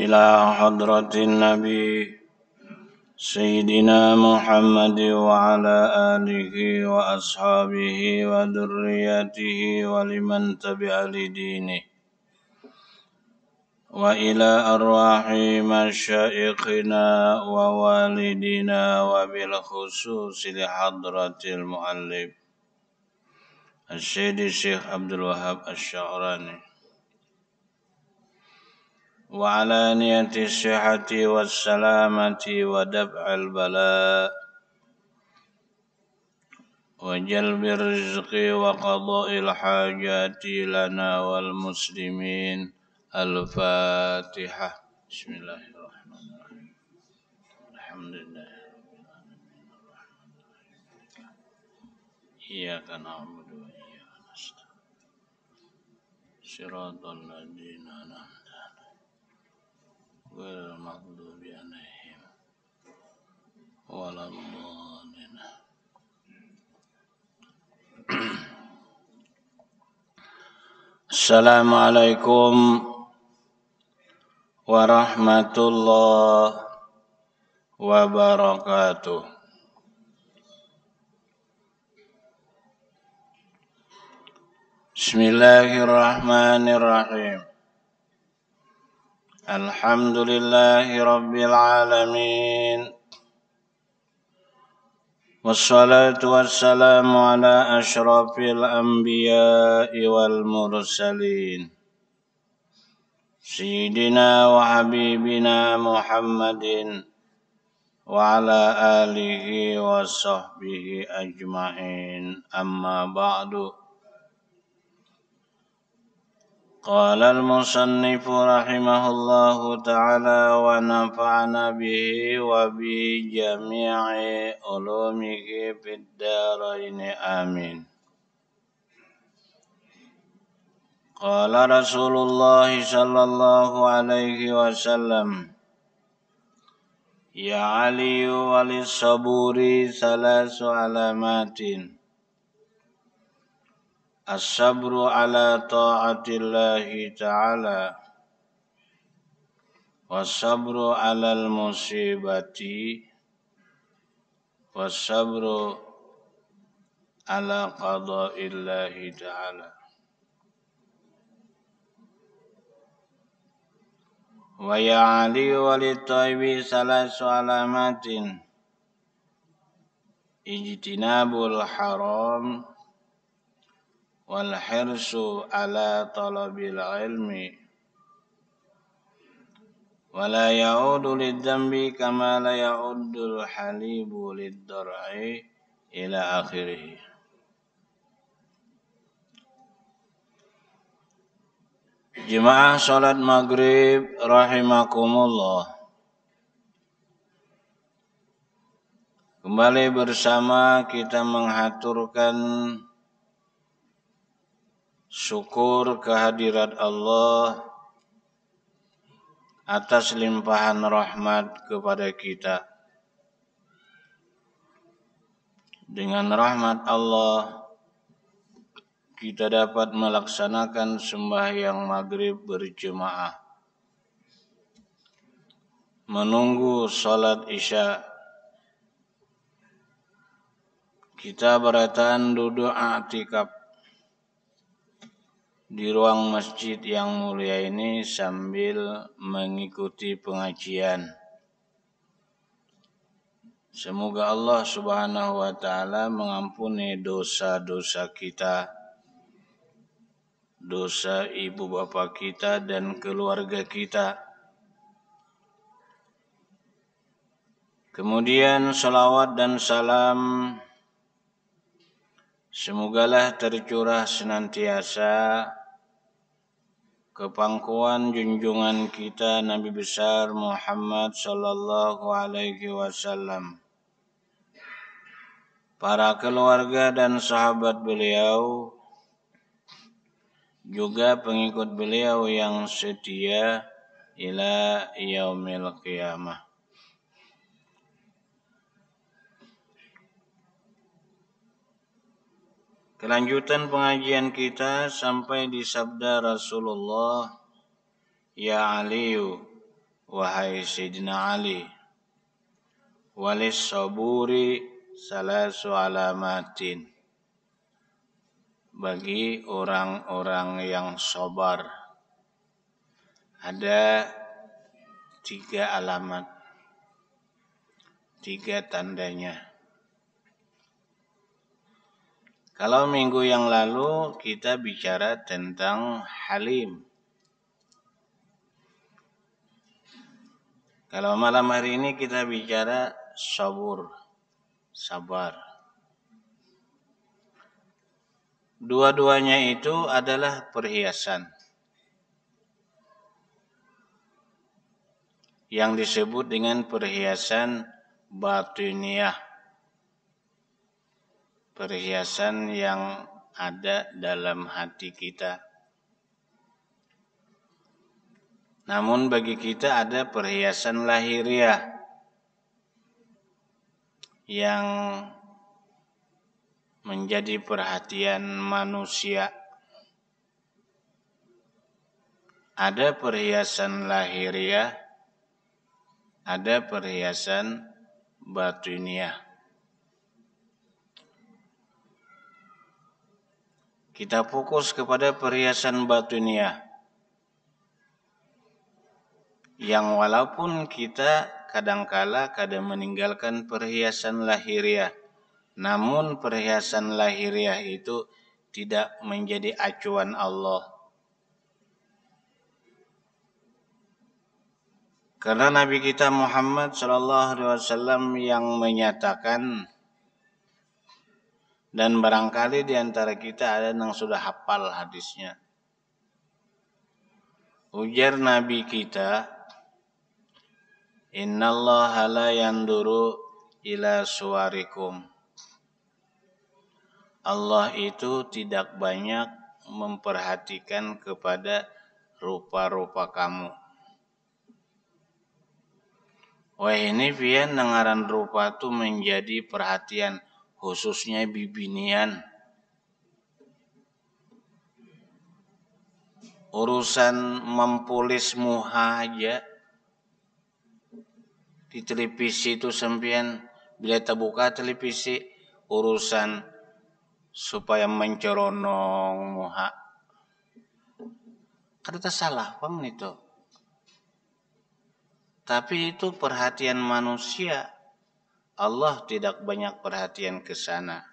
إلى حضرة النبي سيدنا محمد وعلى آله وأصحابه وذريته ولمن تبع لدينه وإلى أرواح مشايخنا ووالدينا وبالخصوص لحضرة المؤلف السيد الشيخ عبد الوهاب الشعراني وعلى نية الصحة والسلامة ودفع البلاء وجلب الرزق وقضاء الحاجات لنا والمسلمين. الفاتحة. بسم الله الرحمن الرحيم. الحمد لله. إياك نعبد وإياك نستعين. صراط الذين أنعمت عليهم غير المغضوب عليهم ولا الضالين. Assalamualaikum warahmatullahi wabarakatuh. Bismillahirrahmanirrahim. Alhamdulillahi rabbil alamin. Wassalatu wassalamu ala asyrafil anbiya'i wal mursalin Sayyidina wa habibina Muhammadin wa ala alihi wa sahbihi ajma'in. Amma ba'du. Qala al-musannifu rahimahullahu ta'ala wa nafa'ana bihi wa bi jami'i ulumihi fid daraini amin. Qala Rasulullah sallallahu alaihi wasallam, ya aliyu walis saburi salasu alamatin. As-sabru ala ta'atillahi ta'ala, was-sabru ala al-musibati, was-sabru ala qada'illahi ta'ala. Wa ya Ali walit-taibi salasu alamatin. Ijtinabul haram wal hirsu ala talabil ilmi wa la ya'udu lidzambi kama la ya'udul halibu liddar'i ila akhirih. Jemaah salat maghrib rahimakumullah. Kembali bersama kita menghaturkan syukur kehadirat Allah atas limpahan rahmat kepada kita. Dengan rahmat Allah kita dapat melaksanakan sembahyang maghrib berjemaah, menunggu salat isya. Kita bertahan duduk i'tikaf di ruang masjid yang mulia ini sambil mengikuti pengajian. Semoga Allah Subhanahu wa taala mengampuni dosa-dosa kita, dosa ibu bapa kita dan keluarga kita. Kemudian salawat dan salam semogalah tercurah senantiasa ke pangkuan junjungan kita Nabi besar Muhammad sallallahu alaihi wasallam, para keluarga dan sahabat beliau, juga pengikut beliau yang setia ila yaumil qiyamah. Kelanjutan pengajian kita sampai di sabda Rasulullah, ya Aliyu wahai Sayyidina Ali, walis saburi salasu alamatin, bagi orang-orang yang sabar ada 3 alamat, 3 tandanya. Kalau minggu yang lalu kita bicara tentang halim. Kalau malam hari ini kita bicara sabur, sabar. Dua-duanya itu adalah perhiasan yang disebut dengan perhiasan batiniyah, perhiasan yang ada dalam hati kita. Namun bagi kita ada perhiasan lahiriah yang menjadi perhatian manusia. Ada perhiasan lahiriah, ada perhiasan batiniyah. Kita fokus kepada perhiasan batiniyah, yang walaupun kita kadangkala meninggalkan perhiasan lahiriah, namun perhiasan lahiriah itu tidak menjadi acuan Allah. Karena Nabi kita Muhammad SAW yang menyatakan, dan barangkali di antara kita ada yang sudah hafal hadisnya. Ujar Nabi kita, innallaha la yanduru ila suwarikum. Allah itu tidak banyak memperhatikan kepada rupa-rupa kamu. Wah, ini pian nengaran rupa tu menjadi perhatian, khususnya bibinian. Urusan mempulis muha aja di televisi itu sempian, bila terbuka televisi, urusan supaya menceronong muha. Kata salah bang itu. Tapi itu perhatian manusia. Allah tidak banyak perhatian ke sana.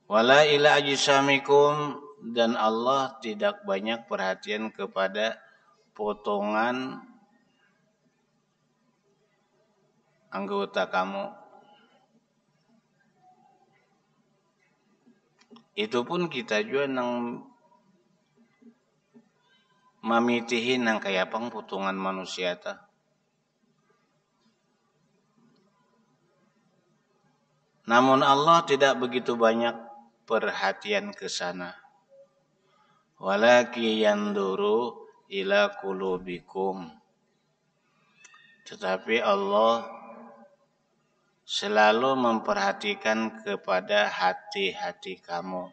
Wala ila ajsamikum, dan Allah tidak banyak perhatian kepada potongan anggota kamu. Itu pun kita juga nang mamitihin nang kaya pang potongan manusia ta. Namun Allah tidak begitu banyak perhatian ke sana. Walaki yanduru ila qulubikum. Tetapi Allah selalu memperhatikan kepada hati-hati kamu.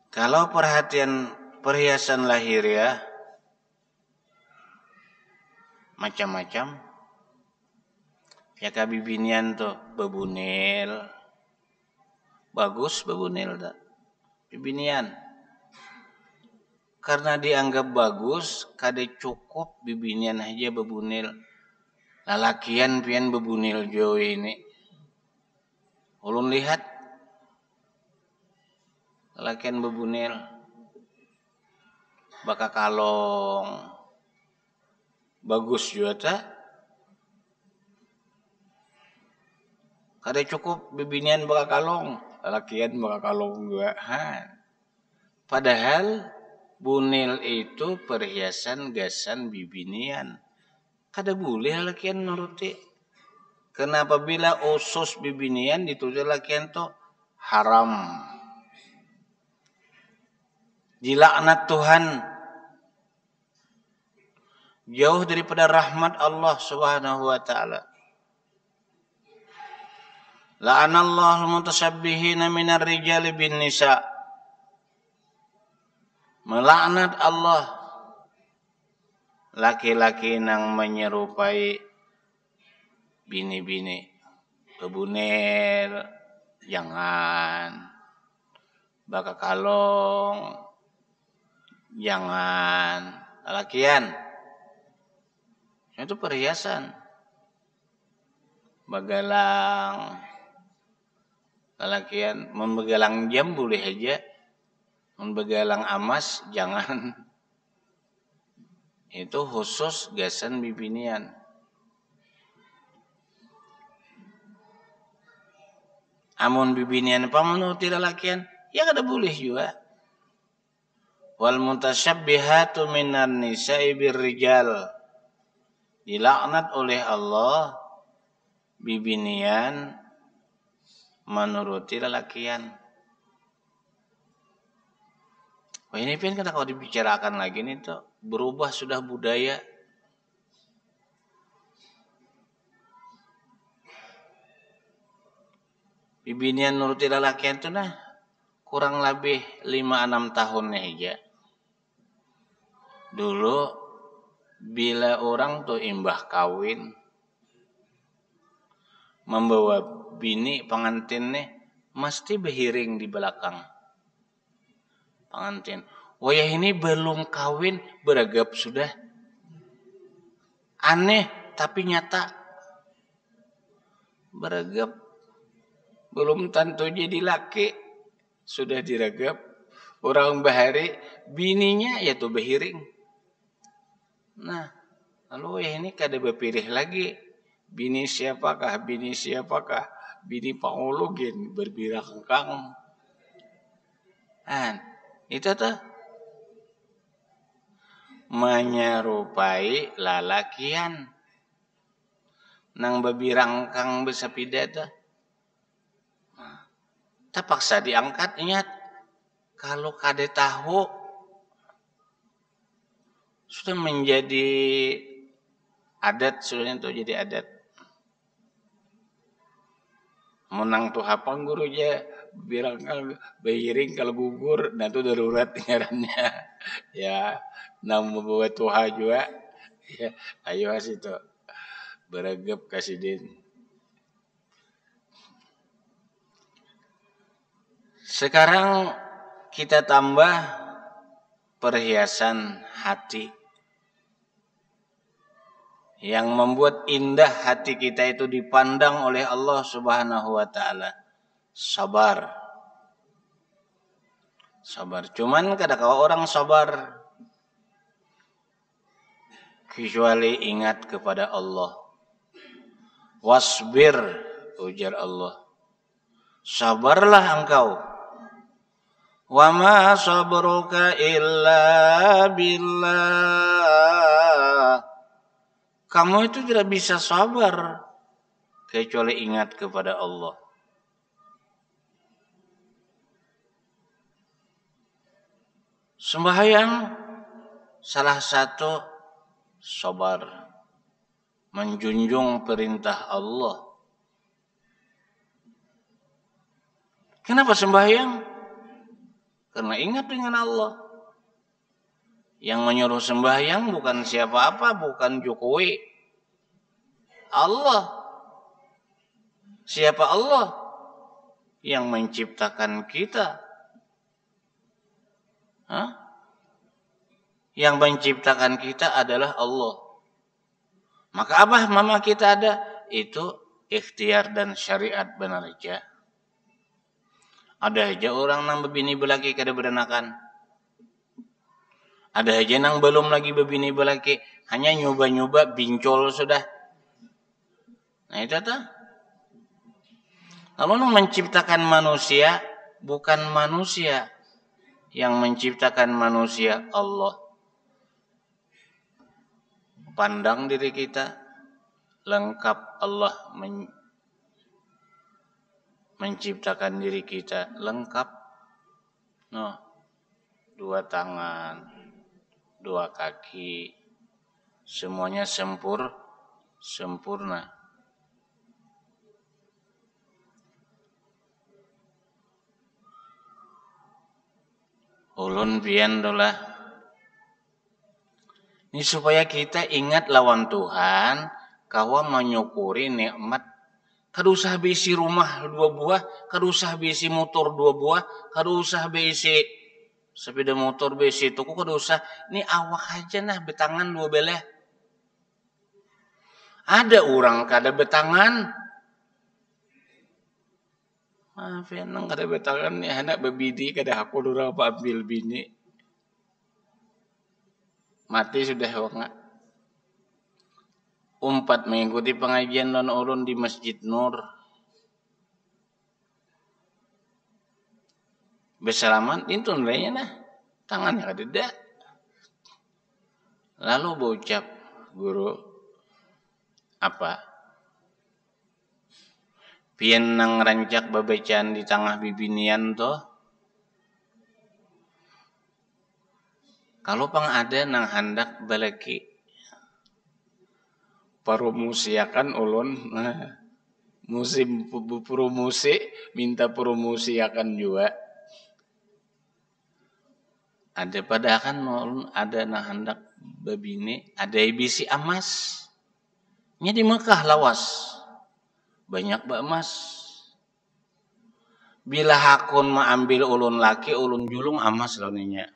Kalau perhiasan lahiriah macam-macam. Ya kabibinian tuh bebunil. Bagus bebunil tak? Bibinian. Karena dianggap bagus, kade cukup bibinian aja bebunil. Lalakian pian bebunil jauh ini. Ulun lihat lalakian bebunil. Baka kalong. Bagus juga tak? Kada cukup bibinian baka kalong. Lalakian baka kalong juga. Padahal bunil itu perhiasan gasan bibinian. Kada boleh lalakian nuruti. Kenapa bila usus bibinian ditulis lalakian tu haram. Dilaknat Tuhan. Jauh daripada rahmat Allah Subhanahu wa taala. La'anallahu al-mutasabbihina minar rijali bin nisa. Melaknat Allah laki-laki nang menyerupai bini-bini bebunil, jangan. Baka kalong, jangan. Lalakian, itu perhiasan. Bagalang, lalakian, membegalang jam boleh aja, membegalang emas jangan. Itu khusus gasan bibinian. Amun bibinian pamenuti lalakian, ya kada boleh juga. Wal mutasyabihatu minan nisa'i birrijal. Dilaknat oleh Allah bibinian menuruti lalakian. Wah ini kan kalau dibicarakan lagi nih tuh berubah sudah budaya. Bibinian nuruti lalakian tuh nah kurang lebih 5-6 tahun aja. Dulu bila orang tuh imbah kawin membawa bini pengantin nih mesti berhiring di belakang pengantin. Wayah ini belum kawin beragap sudah. Aneh tapi nyata. Beragap belum tentu jadi laki sudah diragap. Orang bahari bininya ya tuh berhiring. Nah, lalu ya ini kada berpilih lagi. Bini siapakah? Bini siapakah? Bini pangologin berbirang-kang. Itu tuh menyerupai lalakian. Nang berbirang-kang besapida tuh. Terpaksa diangkat, ingat. Kalau kada tahu sudah menjadi adat, sudah itu jadi adat. Menang tuh hapang guru aja bilang bayiring kalau gugur, nah itu darurat ngarannya. Ya, nang membawa tuha juga. Ya, ayo situ beragap kasidin. Sekarang kita tambah perhiasan hati yang membuat indah hati kita itu dipandang oleh Allah Subhanahu wa taala. Sabar. Sabar. Cuman kadang-kadang orang sabar kecuali ingat kepada Allah. Wasbir, ujar Allah. Sabarlah engkau. Wa ma sabruka illa billah. Kamu itu tidak bisa sabar kecuali ingat kepada Allah. Sembahyang salah satu sabar, menjunjung perintah Allah. Kenapa sembahyang? Karena ingat dengan Allah. Yang menyuruh sembahyang bukan siapa-apa, bukan Jokowi. Allah. Siapa Allah? Yang menciptakan kita. Yang menciptakan kita adalah Allah. Maka abah mama kita ada, itu ikhtiar dan syariat benar aja. Ada aja orang nang bebini belaki kada berenakan. Ada aja nang belum lagi bebini belaki, hanya nyoba-nyoba bincol sudah. Nah itu tuh. Lalu nang menciptakan manusia, bukan manusia. Yang menciptakan manusia Allah. Pandang diri kita, lengkap Allah menciptakan diri kita, lengkap. No, 2 tangan, 2 kaki, semuanya sempurna. Ulun pian dolah Ini supaya kita ingat lawan Tuhan, kawa menyukuri nikmat. Kada usah bisi rumah 2 buah, kada usah bisi motor 2 buah, kada usah bisi sepeda motor bisi tuku, kada usah. Ini awak aja nah betangan 2 belah. Ada orang kada betangan. Maaf ya, nang kada betangan ni anak bebidi kada aku dura apa ambil bini. Mati sudah wak. Umpat mengikuti pengajian non ulun di Masjid Nur. Bersalaman itu nilainya nah. Tangannya kada. Lalu berucap guru apa? Pian nang rancak babacaan di tengah bibinian toh. Kalau pang ada nang hendak balaki promosiakan ulun, musim promosi minta promosiakan juga. Ada pada kan ulun ada nang hendak babini, ada bisi emas. Nya di Mekah lawas. Banyak ba emas. Bila hakun ma ambil ulun laki, ulun julung emas launinya.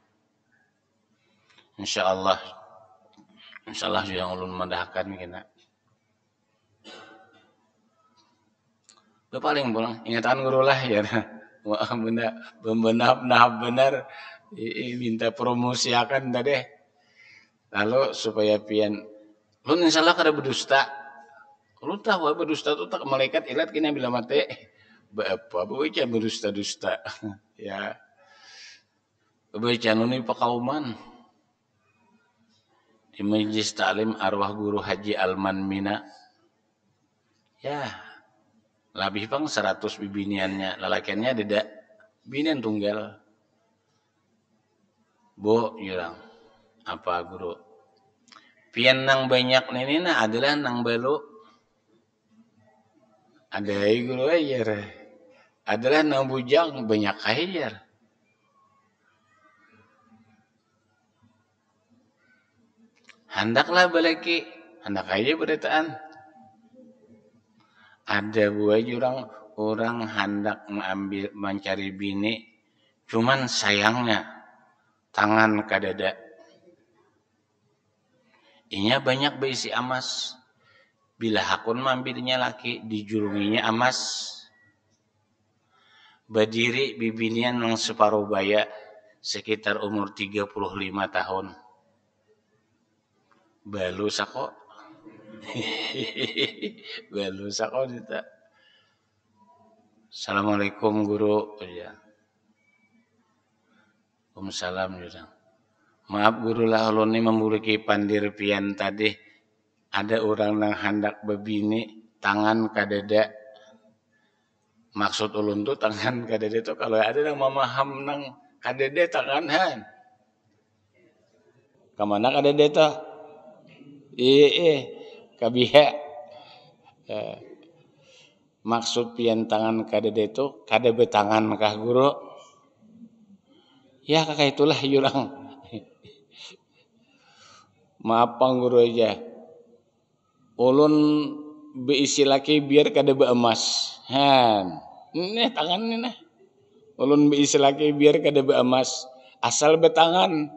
Insyaallah yang ulun madahkan kena. Paling pulang ingatan guru lah ya. Wah benar benar minta promosi akan tadi. Lalu supaya pian lu insyaallah kada berdusta. Lu tahu berdusta tu tak malaikat ilat kena bila mati. Apa baca berdusta-dusta. Ya. Baca ni pakauman. Di Majlis Taklim Arwah Guru Haji Alman Mina. Ya. Lebih pang 100 bibiniannya, lalakiannya ada binian tunggal. Bo, bilang apa guru? Pian nang banyak nini na adalah nang balu. Ada guru ajar. Adalah nang bujang banyak ajar. Hendaklah balaki, hendak aja beritaan. Ada buah orang hendak mencari bini, cuman sayangnya tangan kadada. Inya banyak berisi emas. Bila hakun mampirnya laki, dijulunginya emas. Berdiri bibinian yang separuh baya, sekitar umur 35 tahun. Balu sako. Balu sako kita. Assalamualaikum guru. Ya. Waalaikumsalam juga. Maaf guru lah ulun ni memiliki pandir pian tadi. Ada orang yang hendak bebini tangan kadada. Maksud ulun tu tangan kadada tu kalau ada yang memaham nang kadada tangan han. Kemana kadada tu? Kabiha. Maksud pian tangan kadada tu kada betangan kah guru? Ya kakak itulah jurang. Maaf pang guru aja. Ulun beisi laki biar kada beemas. Han. Ini tangan ni nah. Ulun beisi laki biar kada beemas. Asal betangan.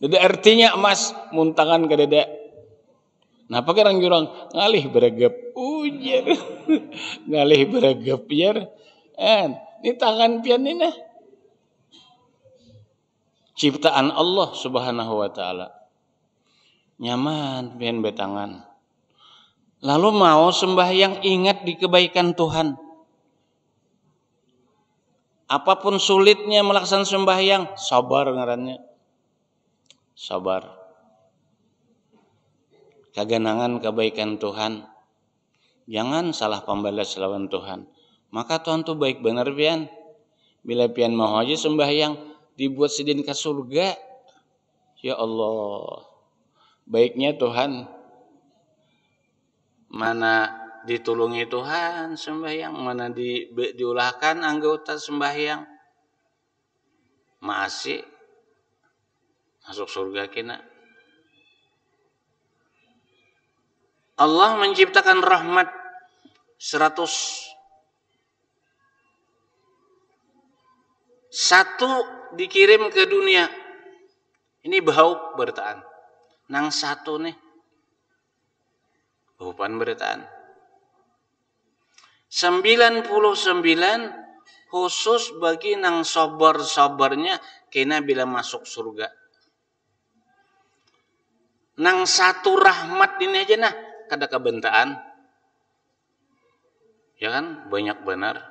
Dada artinya emas mun tangan kadada. Napa kerang jurang ngalih beregep ujar. Ngalih beregep jar. Ini tangan pian ni nah. Ciptaan Allah Subhanahu wa taala. Nyaman pian betangan. Lalu mau sembahyang ingat di kebaikan Tuhan. Apapun sulitnya melaksanakan sembahyang, sabar ngarannya. Sabar. Kaganangan kebaikan Tuhan. Jangan salah pembalas lawan Tuhan. Maka Tuhan tuh baik benar pian. Bila pian mau aja sembahyang dibuat sidin ke surga. Ya Allah. Baiknya Tuhan. Mana ditulungi Tuhan sembahyang, mana diulahkan anggota sembahyang. Masih masuk surga kena. Allah menciptakan rahmat 100. Satu dikirim ke dunia. Ini bau bertaan. Nang satu nih. Bukan bertaan. 99 khusus bagi nang sabar-sabarnya kena bila masuk surga. Nang satu rahmat ini aja nah kada kebentaan. Ya kan? Banyak benar.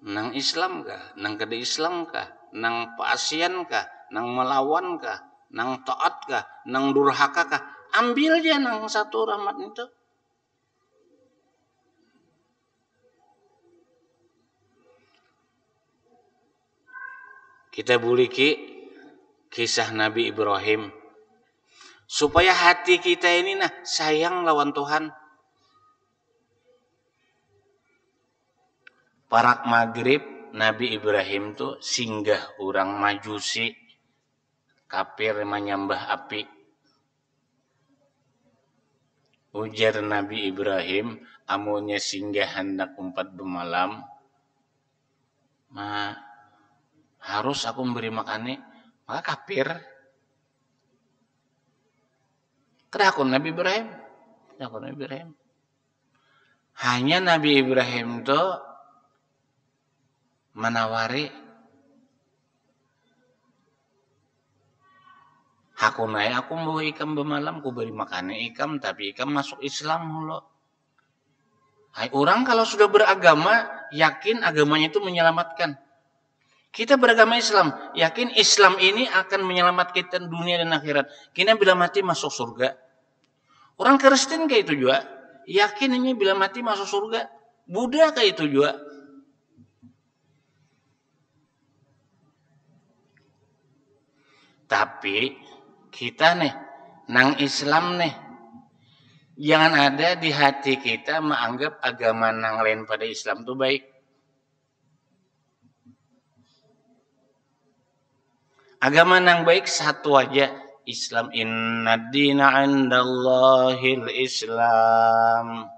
Nang Islam kah? Nang kada Islam kah? Nang paasian kah? Nang melawan kah? Nang taat kah? Nang durhaka kah? Ambil aja nang satu rahmat itu. Kita buliki kisah Nabi Ibrahim. Supaya hati kita ini nah sayang lawan Tuhan. Parak maghrib Nabi Ibrahim tuh singgah orang majusi kafir menyembah api. Ujar Nabi Ibrahim, amunnya singgah hendak umpat bemalam, harus aku memberi makannya, maka kafir. Kedakun Nabi Ibrahim, hanya Nabi Ibrahim tuh menawari hakunai aku mau ikam bemalam ku beri makannya ikam tapi ikam masuk Islam hulu. Hai orang kalau sudah beragama yakin agamanya itu menyelamatkan. Kita beragama Islam yakin Islam ini akan menyelamatkan kita dunia dan akhirat. Kita bila mati masuk surga. Orang Kristen kayak itu juga yakin ini bila mati masuk surga. Buddha kayak itu juga. Tapi kita nih, nang Islam nih, jangan ada di hati kita menganggap agama nang lain pada Islam itu baik. Agama nang baik satu aja, Islam. Inna dina 'indallahil Islam.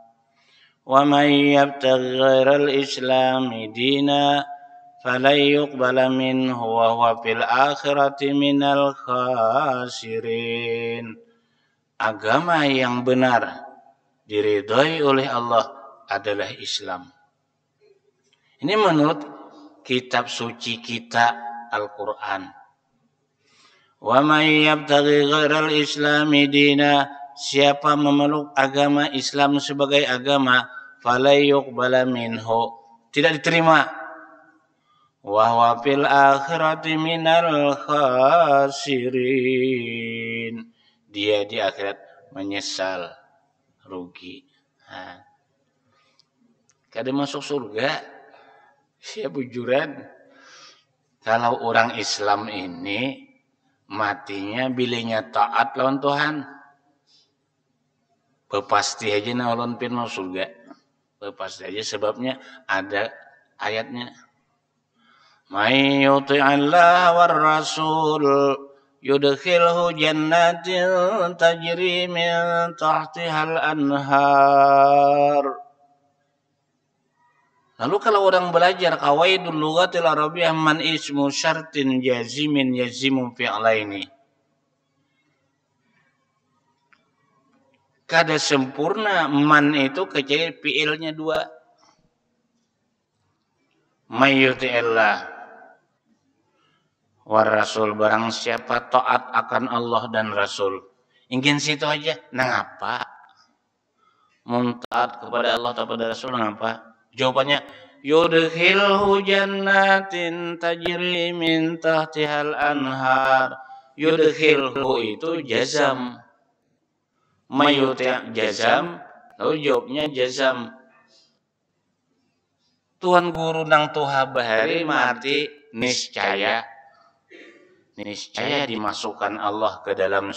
Wa may yabtaghi ghairal Islami dina falan yuqbala minhu wa huwa fil akhirati minal khasirin. Agama yang benar diridhai oleh Allah adalah Islam. Ini menurut kitab suci kita Al-Qur'an. Wa may yabtaghi ghairal Islami dina, siapa memeluk agama Islam sebagai agama, falan yuqbala minhu, tidak diterima. Wa huwa fil akhirati minal khasirin, dia di akhirat menyesal, rugi. Kada masuk surga siapa bujuran. Kalau orang Islam ini matinya bilanya taat lawan Tuhan, pasti aja na ulun pin masuk surga. Pasti aja sebabnya ada ayatnya. May yuti'illah war rasul yudkhilhu jannatin tajri min tahtihal anhar. Lalu kalau orang belajar qawaidul lughatil arabiyyah man ismu syartin jazimin yazimu fi'laini. Kada sempurna man itu kecuali fi'ilnya dua. May yuti'illah war rasul, barang siapa taat akan Allah dan Rasul. Ingin situ aja, nang apa? Muntaat kepada Allah atau kepada Rasul nang apa? Jawabannya yudkhilhu jannatin tajri min tahtihal anhar. Yudkhilhu itu jazam. Mayuti' jazam, lalu jawabnya jazam. Tuhan guru nang tuha bahari arti niscaya. Niscaya dimasukkan Allah ke dalam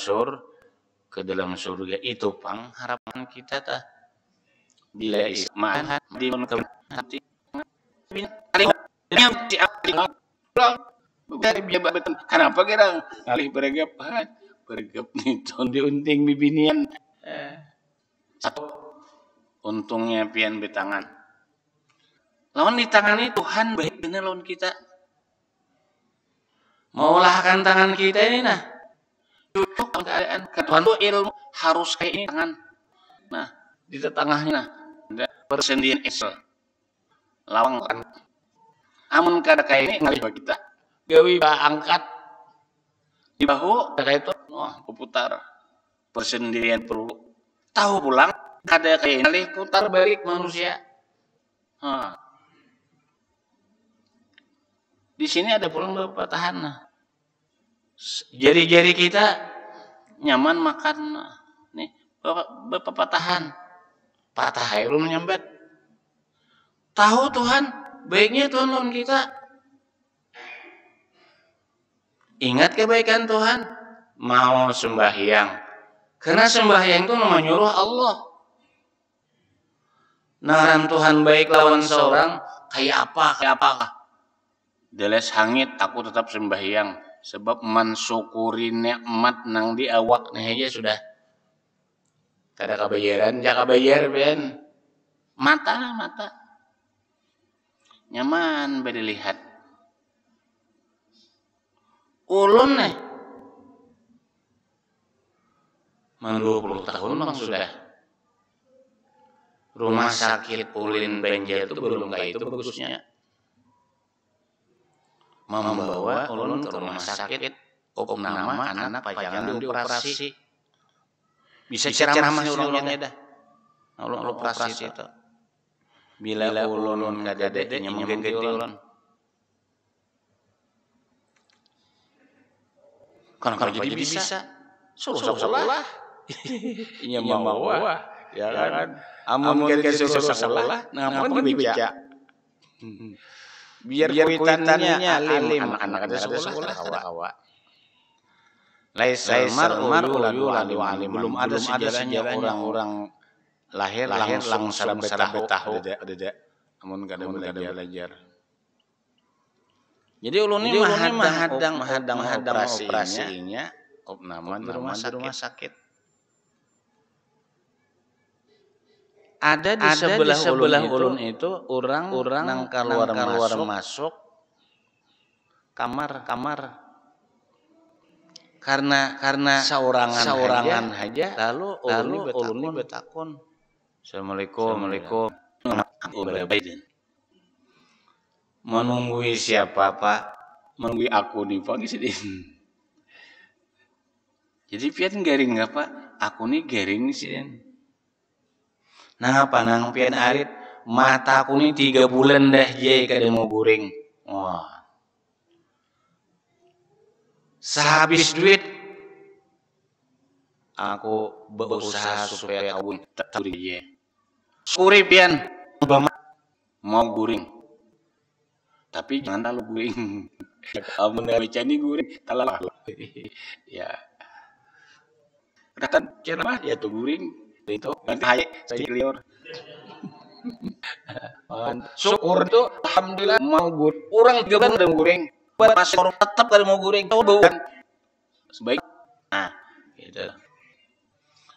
surga. Itu pang harapan kita tah. Bila iman di hati kenapa kira alih beragapan Bergep nih diunting bibinian. Satu untungnya pian betangan. Lawan di tangan ini Tuhan baik bener lawan kita. Maulahkan tangan kita ini nah. Cocok keadaan ke Tuhan tuh ilmu harus kayak ini tangan. Nah, di tengahnya nah ada persendian Excel. Lawang kan. Amun kada kayak ini ngalih kita. Gawi angkat di bahu kayak itu wah putar persendirian perlu tahu pulang ada kayak ini putar balik manusia. Di sini ada pulang beberapa tahan. Jari-jari kita nyaman makan nih beberapa patahan patah air belum nyambat. Tahu Tuhan baiknya Tuhan lawan kita. Ingat kebaikan Tuhan, mau sembahyang. Karena sembahyang itu menyuruh Allah. Naran Tuhan baik lawan seorang, kayak apa. Deles hangit, aku tetap sembahyang. Sebab mensyukuri nikmat nang di awak nih aja sudah. Kada kabayaran, jaka bayar ben. Mata. Nyaman beda lihat. Ulun nih 20 tahun bang sudah. Rumah sakit Ulin Banjar itu belum kayak itu bagusnya. Membawa ulun ke rumah sakit nama anak pajangan dioperasi. Bisa ceramah ulunnya dah. Ulun operasi itu. Bila ulun kadadenya mengganti ulun. Kan jadi bisa. Suruh sekolah. Iya mau. Ya kan. Amun kan suruh sekolah, ngapain dibaca? Biar kuitannya alim anak-anak ada sekolah awak. Laisal mar'u alim. Belum ada sejarahnya orang lahir langsung tahu. Ada. Amun kada belajar. Jadi ulun ini menghadang operasinya opname di rumah sakit. Ada di sebelah ulun itu orang nang keluar masuk kamar. Karena seorangan aja lalu ulun ini betakun. Assalamualaikum. Menunggui siapa Pak? Menunggui aku nih Pak sini. Jadi pian garing nggak Pak? Aku nih garing nih sih. Nah apa nang pian arit mata aku nih 3 bulan dah jay kada mau guring. Wah. Sehabis duit aku berusaha supaya kau tak guring. Syukuri pian mau guring. Tapi jangan terlalu guring. Amun baca ni guring terlalu. Ya. Kata ceramah ya tuh guring itu nanti hayek saya liur. Syukur tuh alhamdulillah mau guring. Orang 3 bulan udah guring. Pas orang tetap kalau mau guring tahu bauan. Sebaik. Nah, gitu.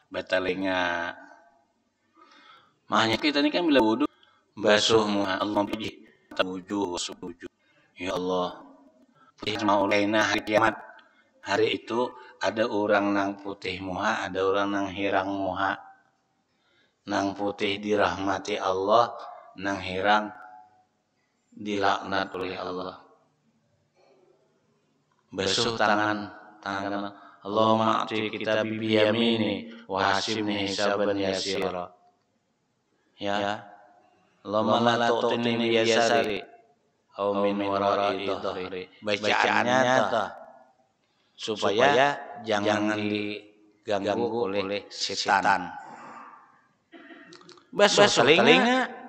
Batalinga. Makanya kita ini kan bila wudu basuh Allah puji. Tujuh. Ya Allah. Putih maulena hari kiamat. Hari itu ada orang nang putih muha, ada orang nang hirang muha. Nang putih dirahmati Allah, nang hirang dilaknat oleh Allah. Basuh tangan. Allahumma a'ti kitabi biyamini wa hasibni hisaban yasira. Ya. Allahumma la tu'tini biyasari au min wara'i dhahri. Bacaannya tuh supaya jangan diganggu oleh setan. Basuh telinga.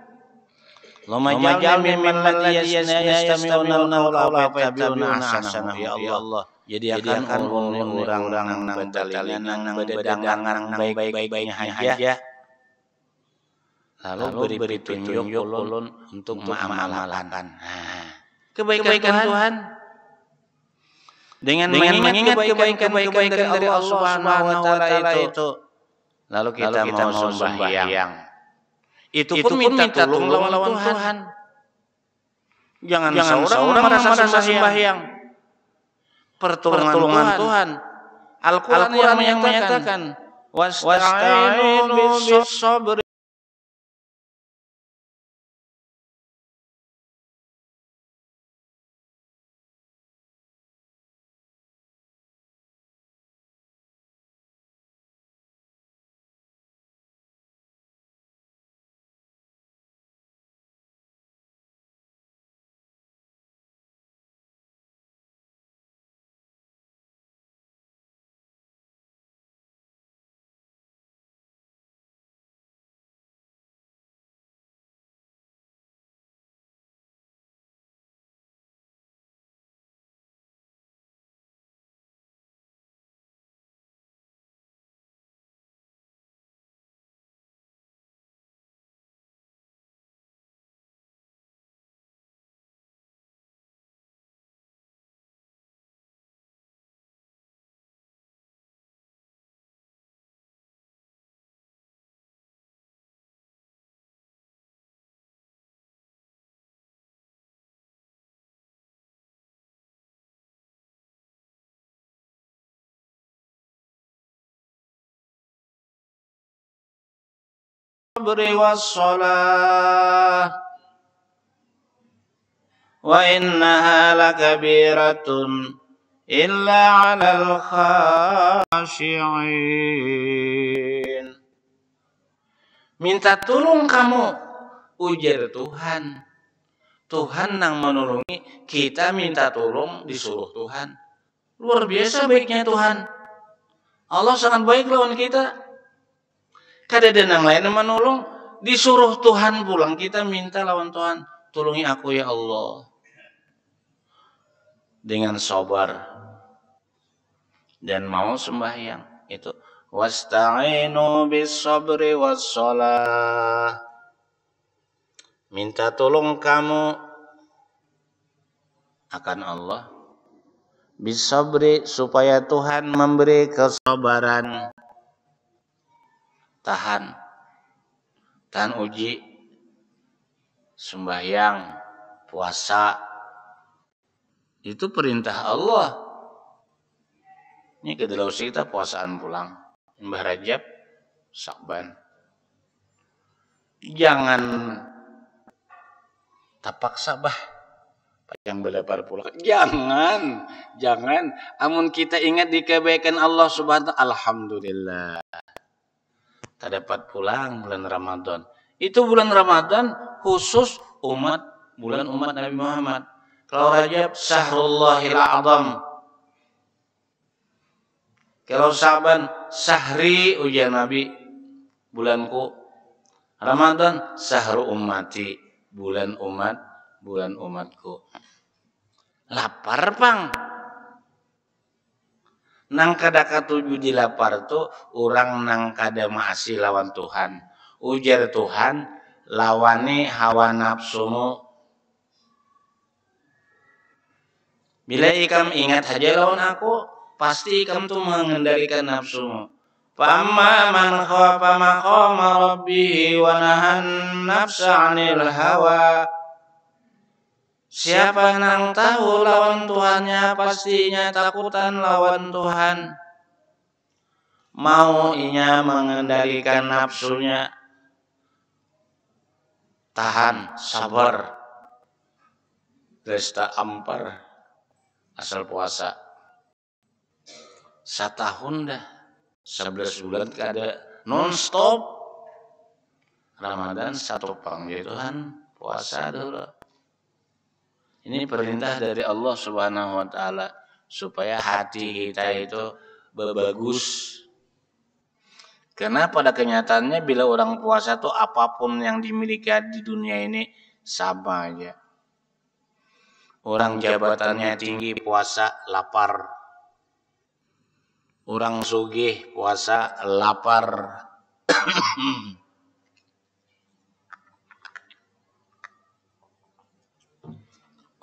Allahumma ja'alni mimman yastami'una al-qawla fayattabi'una ahsanahu ya Allah. Jadikan orang-orang nang bedadangan nang baik-baiknya aja. Lalu beri petunjuk ulun untuk mengamalkan. Kebaikan Tuhan dengan mengingat kebaikan-kebaikan dari Allah Subhanahu wa taala itu. Lalu kita mau sembahyang. Itu pun minta tolong lawan Tuhan. Jangan seorang merasa sembahyang. Pertolongan Tuhan. Al-Quran yang menyatakan wasta'inu bis-sabri was-shalah wa innaha lakabiratun illa 'alal khashi'in. Minta tolong kamu, ujar Tuhan. Tuhan yang menolongi, kita minta tolong disuruh Tuhan. Luar biasa baiknya Tuhan. Allah sangat baik lawan kita. Kada ada yang lain yang menolong, disuruh Tuhan pulang, kita minta lawan Tuhan, tolongi aku ya Allah. Dengan sabar dan mau sembahyang itu wasta'inu bis-sabri was-shalah. Minta tolong kamu akan Allah bis-sabri, supaya Tuhan memberi kesabaran. Tahan uji, sembahyang, puasa, itu perintah Allah. Ini kedalau kita puasaan pulang, Mbah Rajab, Syakban. Jangan tapak sabah, yang belepar pulang. Jangan. Amun kita ingat di kebaikan Allah Subhanahu wa ta'ala, alhamdulillah. Dapat pulang bulan Ramadan. Itu bulan Ramadan khusus bulan umat Nabi Muhammad. Kalau Rajab Syahrullahil A'zam. Kalau Sya'ban Syahri ujian Nabi, bulanku. Ramadan Syahru ummati, bulan umatku. Lapar pang. Nang kada katuju di lapar tu orang nang kada maasi lawan Tuhan. Ujar Tuhan, lawani hawa nafsumu. Bila ikam ingat haja lawan aku, pasti ikam tu mengendalikan nafsumu. Fa'amma man khafa maqama rabbih wa nahan nafsa 'anil hawa. Siapa yang tahu lawan Tuhannya, pastinya takutan lawan Tuhan. Mau inya mengendalikan nafsunya, tahan, sabar, resta ampar, asal puasa. Setahun dah, 11 bulan kada non-stop. Ramadan satu pang ya Tuhan, puasa dulu. Ini perintah dari Allah Subhanahu wa ta'ala, supaya hati kita itu bagus. Karena pada kenyataannya bila orang puasa tuh apapun yang dimiliki di dunia ini sama aja. Orang jabatannya tinggi puasa lapar. Orang sugih puasa lapar.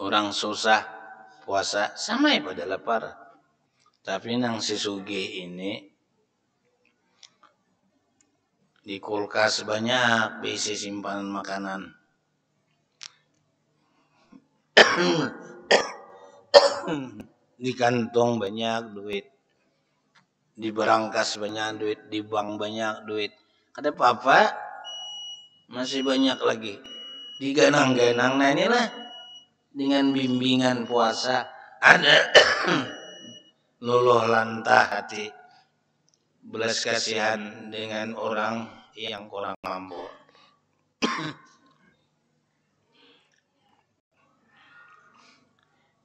Orang susah puasa sama ya pada lapar. Tapi nang si sugih ini di kulkas banyak berisi simpanan makanan. Di kantong banyak duit. Di berangkas banyak duit, di bank banyak duit. Ada apa-apa masih banyak lagi. Diganang-ganang. Nah inilah dengan bimbingan puasa ada luluh lantah hati, belas kasihan dengan orang yang kurang mampu.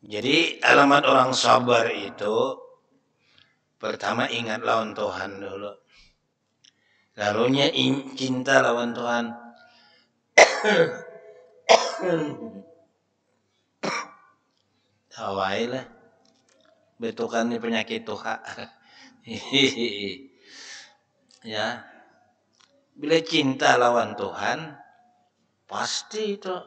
Jadi alamat orang sabar itu pertama ingat lawan Tuhan dulu. Lalunya cinta lawan Tuhan. Tawailah. Betukan ini penyakit tuha. Ya. Bila cinta lawan Tuhan, pasti itu.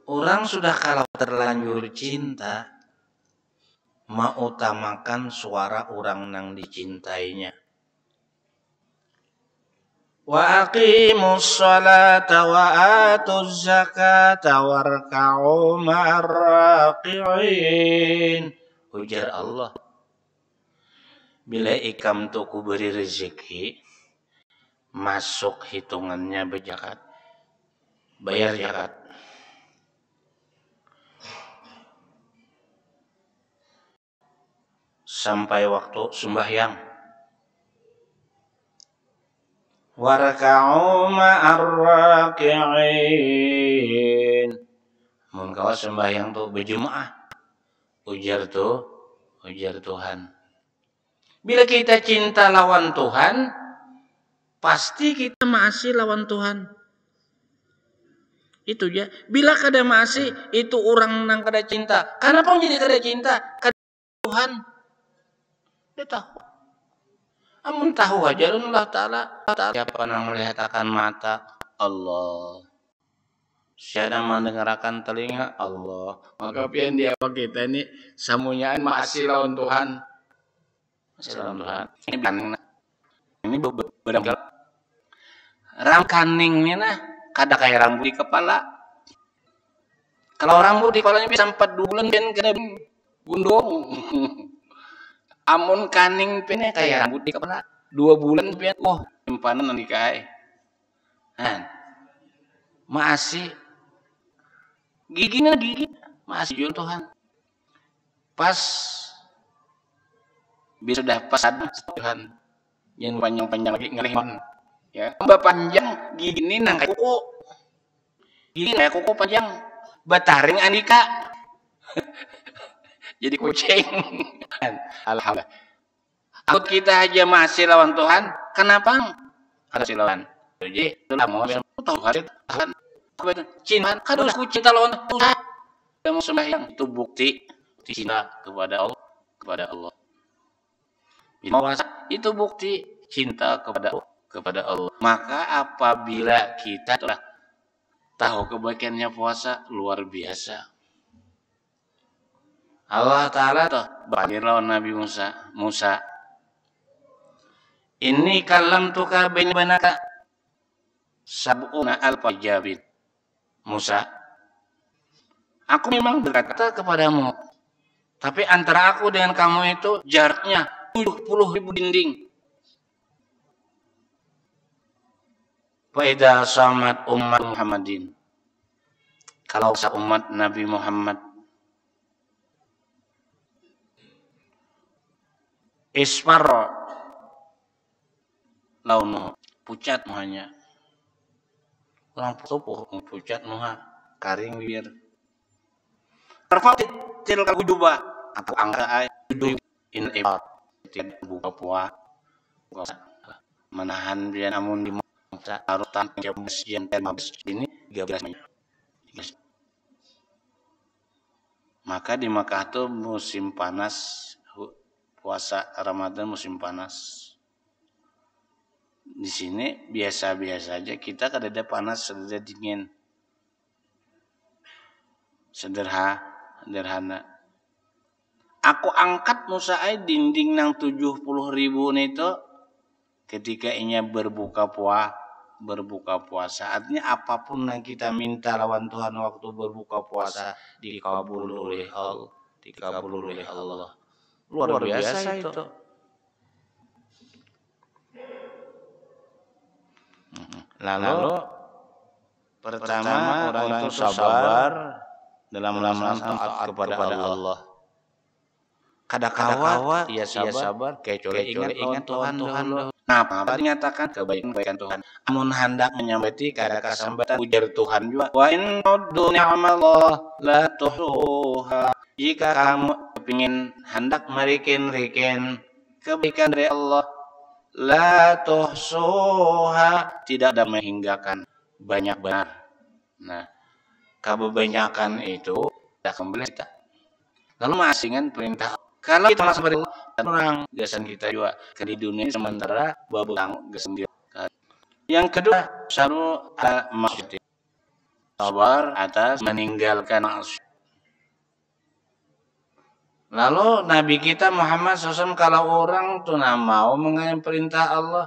Orang sudah kalau terlanjur cinta, mengutamakan suara orang yang dicintainya. Wa aqimus salata wa atuz zakata warka'u ma'ar raqi'in. Ujar Allah. Bila ikam tu ku beri rezeki, masuk hitungannya berzakat. Bayar zakat. Sampai waktu sembahyang. Warka'u ma'ar raqi'in. Mun kawa sembahyang tu berjemaah. Ujar Tuhan. Bila kita cinta lawan Tuhan, pasti kita maasi lawan Tuhan. Itu ya. Bila kada maasi, itu orang nang kada cinta. Kenapa jadi kada cinta? Kada Tuhan. Dia tahu. Amun tahu aja Allah Ta'ala. Siapa yang melihat akan mata? Allah. Siapa mendengarkan telinga? Allah. Maka pian dia kita ini samunyaan maasi lawan Tuhan. Maasi lawan Tuhan. Ini kaning. Ini berangkat. Ram kaningnya nah kada kayak rambut di kepala. Kalau rambut di kepalanya bisa 4 bulan kan kena gundung. Amun kaning pene kayak rambut di kepala 2 bulan pian simpanan nanti kai. Masih giginya masih jual Tuhan. Pas bisa sudah pas ada Tuhan. Yang panjang-panjang lagi ngelihman. Ya, tambah panjang gigi ini nang kayak kuku. Gigi kayak kuku panjang. Bataring Andika. Jadi kucing. Alhamdulillah. Kalau kita aja masih lawan Tuhan, kenapa harus lawan? Jadi itulah mau tahu Tuhan. Cinta, kadang aku cinta lawan Tuhan. Kamu sembahyang itu bukti cinta kepada Allah. Puasa itu bukti cinta kepada Allah. Maka apabila kita telah tahu kebaikannya puasa, luar biasa. Allah Ta'ala tuh banjir lawan Nabi Musa. Ini kalam tuka banaka sab'una alfa jabin. Musa, aku memang berkata kepadamu, tapi antara aku dengan kamu itu jaraknya 70.000 dinding. Faida samat umat Muhammadin. Kalau seumat Nabi Muhammad isfar launu pucat muhanya. Orang putuh pucat muha karing bibir. Terfatit tilka guduba aku angka ay in ibat tidak buka puah menahan dia namun di harus tampil masjid ini 13 maka di Makkah itu musim panas, puasa Ramadan musim panas. Di sini biasa-biasa aja, kita kada ada panas, kada ada dingin. sederhana. Aku angkat Musa dinding nang 70.000 itu ketika inya berbuka puasa. Artinya apapun yang kita minta lawan Tuhan waktu berbuka puasa dikabul oleh Allah. Luar biasa itu. Lalu pertama orang itu sabar dalam melaksanakan taat kepada Allah. Kadang-kadang ia sabar kecuali ingat Tuhan dahulu. Nah, apa dinyatakan kebaikan Tuhan. Amun hendak menyambati kada kasambatan ujar Tuhan juga. Wa in uddu ni'mallah la tuhsuha. Jika kamu ingin hendak merikin kebaikan dari Allah, la tuhsuha, tidak ada menghinggakan banyak benar. Nah, kebanyakan itu tidak kembali kita. Lalu masingan perintah. Kalau kita masuk pada orang gasan kita juga ke di dunia sementara babang gasan dia. Yang kedua, saru maksud sabar atas meninggalkan maksiat. Lalu Nabi kita Muhammad SAW kalau orang tuh mau mengenai perintah Allah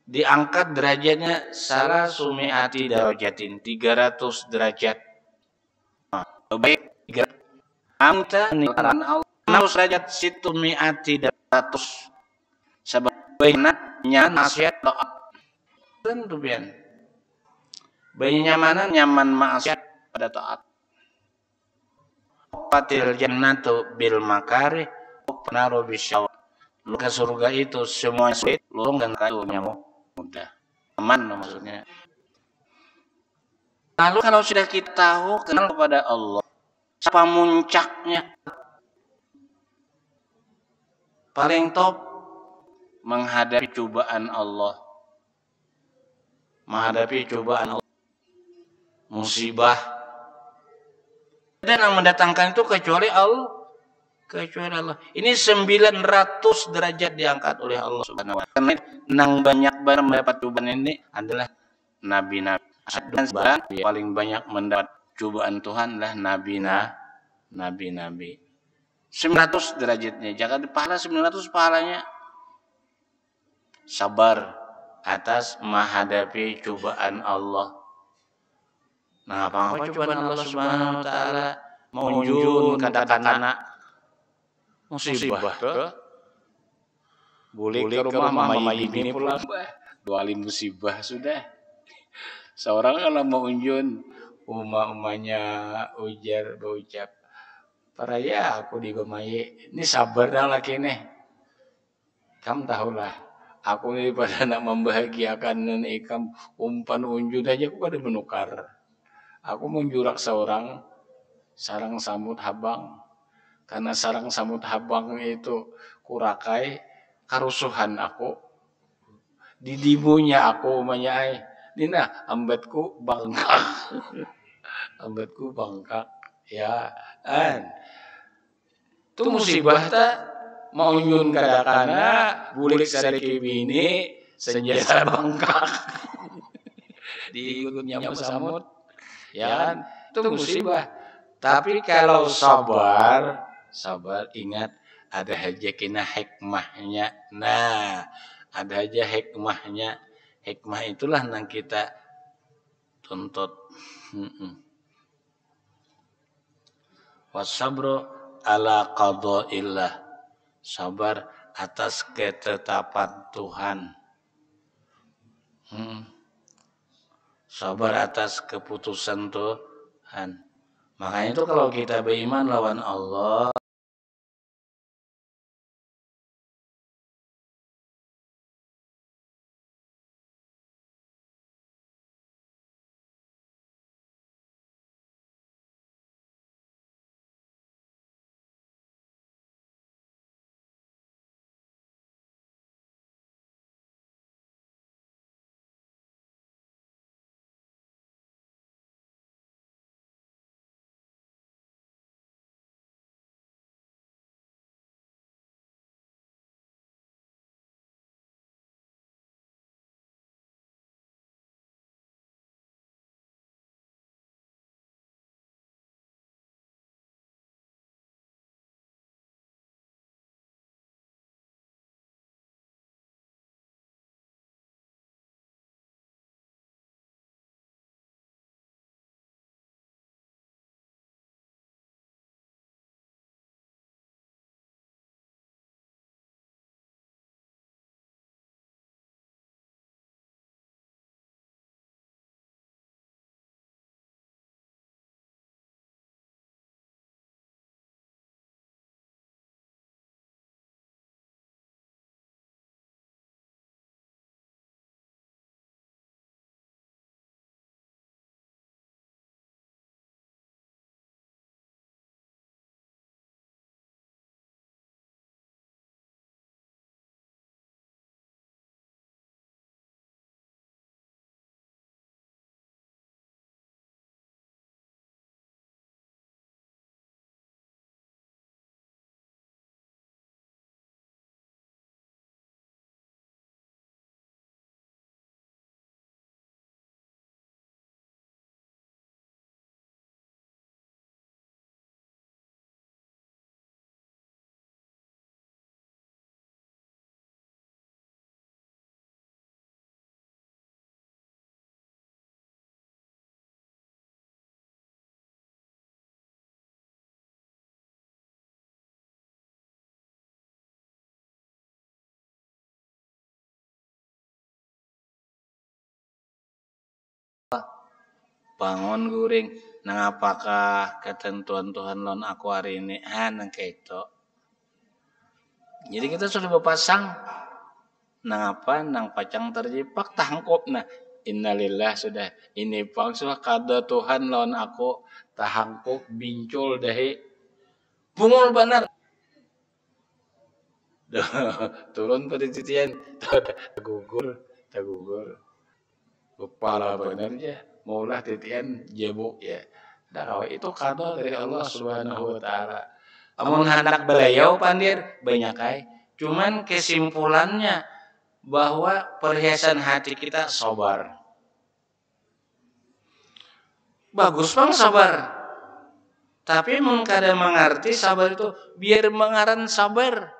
diangkat derajatnya salah sumiati darajatin 300 derajat. Baik 300 anta nilaran Allah derajat situ miati 200 sebaiknya maksiat doa tentu pian bayi nyaman maksiat pada taat patil jannatu bil makari penaruh bisyaw lu ke surga itu semua sulit lurung dan kayunya mudah aman maksudnya. Lalu kalau sudah kita tahu kenal kepada Allah apa muncaknya paling top menghadapi cobaan Allah, musibah. Dan yang mendatangkan itu kecuali Allah. Ini 900 derajat diangkat oleh Allah Subhanahu wa taala. Nang banyak mendapat cobaan ini adalah nabi-nabi. Dan paling banyak mendapat cobaan Tuhan adalah nabi-nabi. 900 derajatnya, jangan pahala 900 pahalanya. Sabar atas menghadapi cobaan Allah. Nah, apa cobaan Allah Subhanahu wa taala menunjun kata-kata musibah tuh. Boleh ke rumah mama ini pulang, dua kali musibah sudah. Seorang kalau mau unjun umanya ujar berucap Paraya aku di Gomaye, ini sabar dah laki nih. Kamu tahulah, aku ini pada nak membahagiakan dan ikam umpan unjun aja aku pada menukar. Aku menjurak seorang sarang samut habang, karena sarang samut habang itu kurakai karusuhan aku. Didibunya aku umanya Dina ambatku bangkak, ya itu musibah tak mau nyun kadakana bulik sadaki bini senjata bangkak diikutnya samut ya kan itu musibah. Tapi kalau sabar ingat ada aja kena hikmahnya. Nah, ada aja hikmahnya. Hikmah itulah yang kita tuntut. Wasabru ala qada'illah, sabar atas ketetapan Tuhan. Sabar atas keputusan Tuhan. Makanya itu kalau kita beriman lawan Allah, bangun guring nang apakah ketentuan Tuhan lon aku hari ini nang keto. Jadi kita sudah berpasang nang apa nang pacang terjipak tahangkop nah innalillah sudah ini pang sudah kada Tuhan lawan aku tahangkop bincul dahi bungul benar turun pada titian tagugur kepala benar ya maulah titian jebuk ya dah itu kado dari Allah Subhanahu wa taala amun hendak belayau pandir banyak ay cuman kesimpulannya bahwa perhiasan hati kita sabar. Bagus bang sabar. Tapi mun kada mengerti sabar itu biar mengaran sabar.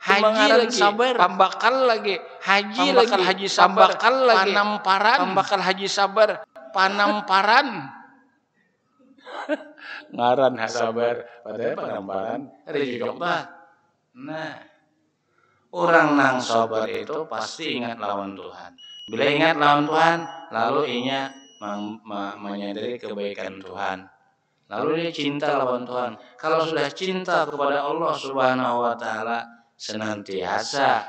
Haji lagi sabar. Pambakal lagi. Haji lagi. Haji sabar. Pambakal lagi. Panamparan. Pambakal haji sabar. Panamparan. Ngaran sabar. Padahal panamparan. Rejok bah. Nah. Orang nang sabar itu pasti ingat lawan Tuhan. Bila ingat lawan Tuhan, lalu ia menyadari kebaikan Tuhan. Lalu dia cinta lawan Tuhan. Kalau sudah cinta kepada Allah Subhanahu wa taala, senantiasa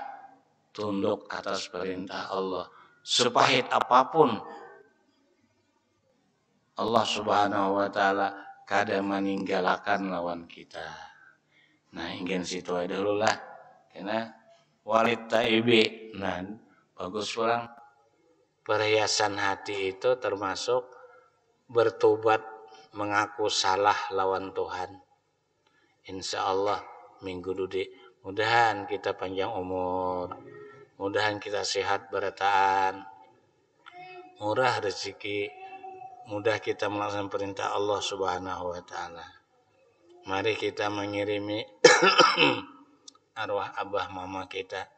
tunduk atas perintah Allah. Sepahit apapun Allah Subhanahu wa taala kada meninggalkan lawan kita. Nah, ingin situ aja dulu lah. Karena walid taibi. Nah, bagus pulang. Perhiasan hati itu termasuk bertobat, mengaku salah lawan Tuhan. Insya Allah minggu dudi. Mudahan kita panjang umur. Mudahan kita sehat berataan. Murah rezeki. Mudah kita melaksanakan perintah Allah Subhanahu wa taala. Mari kita mengirimi arwah abah mama kita